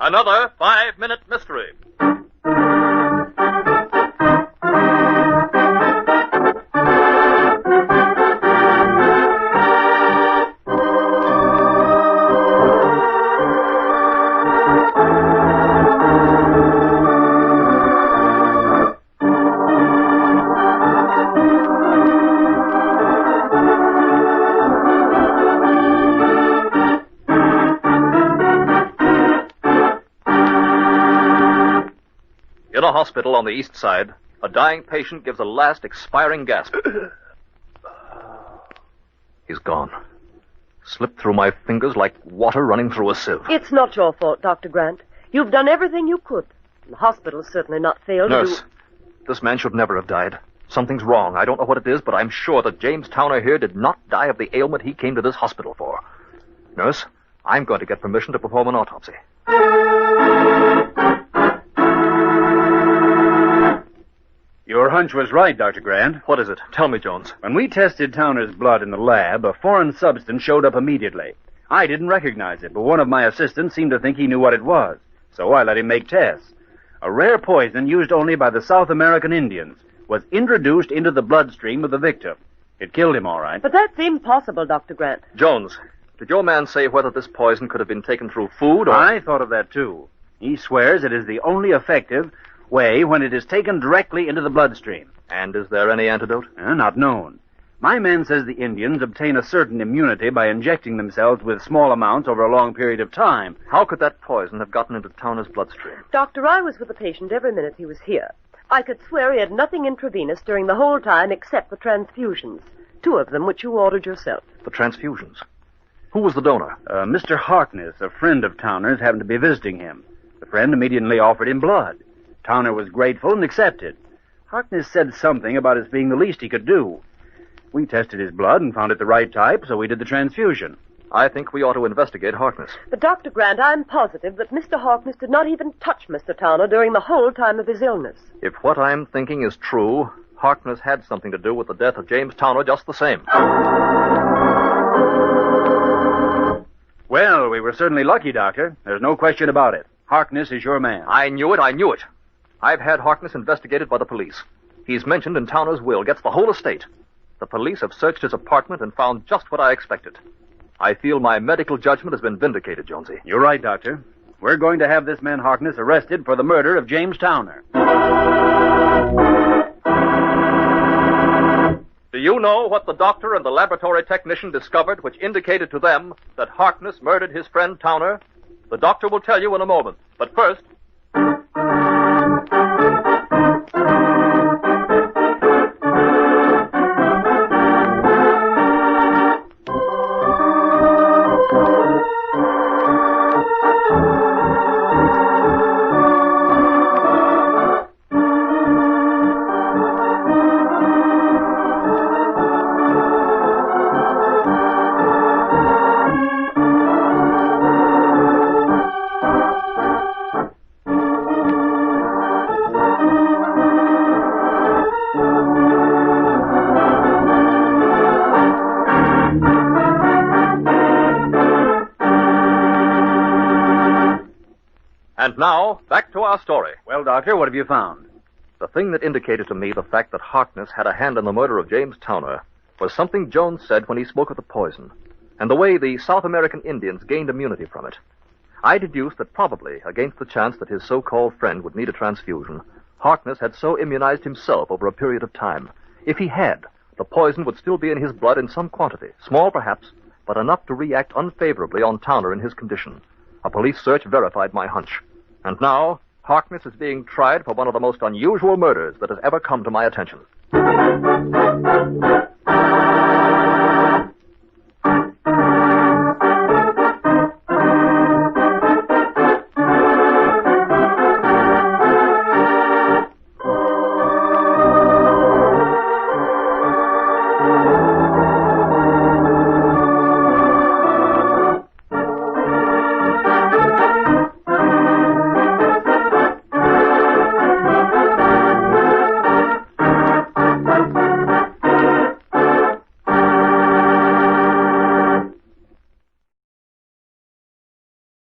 Another 5-minute mystery. In a hospital on the east side, a dying patient gives a last expiring gasp. He's gone. Slipped through my fingers like water running through a sieve. It's not your fault, Dr. Grant. You've done everything you could. The hospital's certainly not failed Nurse, to do... this man should never have died. Something's wrong. I don't know what it is, but I'm sure that James Towner here did not die of the ailment he came to this hospital for. Nurse, I'm going to get permission to perform an autopsy. Your hunch was right, Dr. Grant. What is it? Tell me, Jones. When we tested Towner's blood in the lab, a foreign substance showed up immediately. I didn't recognize it, but one of my assistants seemed to think he knew what it was. So I let him make tests. A rare poison used only by the South American Indians was introduced into the bloodstream of the victim. It killed him, all right. But that's impossible, Dr. Grant. Jones, did your man say whether this poison could have been taken through food or... I thought of that, too. He swears it is the only effective way when it is taken directly into the bloodstream. And is there any antidote? Not known. My man says the Indians obtain a certain immunity by injecting themselves with small amounts over a long period of time. How could that poison have gotten into Towner's bloodstream? Doctor, I was with the patient every minute he was here. I could swear he had nothing intravenous during the whole time except the transfusions. 2 of them, which you ordered yourself. The transfusions? Who was the donor? Mr. Harkness, a friend of Towner's, happened to be visiting him. The friend immediately offered him blood. Towner was grateful and accepted. Harkness said something about its being the least he could do. We tested his blood and found it the right type, so we did the transfusion. I think we ought to investigate Harkness. But, Dr. Grant, I'm positive that Mr. Harkness did not even touch Mr. Towner during the whole time of his illness. If what I'm thinking is true, Harkness had something to do with the death of James Towner just the same. Well, we were certainly lucky, Doctor. There's no question about it. Harkness is your man. I knew it. I've had Harkness investigated by the police. He's mentioned in Towner's will, gets the whole estate. The police have searched his apartment and found just what I expected. I feel my medical judgment has been vindicated, Jonesy. You're right, Doctor. We're going to have this man Harkness arrested for the murder of James Towner. Do you know what the doctor and the laboratory technician discovered which indicated to them that Harkness murdered his friend Towner? The doctor will tell you in a moment. But first... And now, back to our story. Well, Doctor, what have you found? The thing that indicated to me the fact that Harkness had a hand in the murder of James Towner was something Jones said when he spoke of the poison, and the way the South American Indians gained immunity from it. I deduced that probably, against the chance that his so-called friend would need a transfusion, Harkness had so immunized himself over a period of time. If he had, the poison would still be in his blood in some quantity, small perhaps, but enough to react unfavorably on Towner in his condition. A police search verified my hunch. And now, Harkness is being tried for one of the most unusual murders that has ever come to my attention.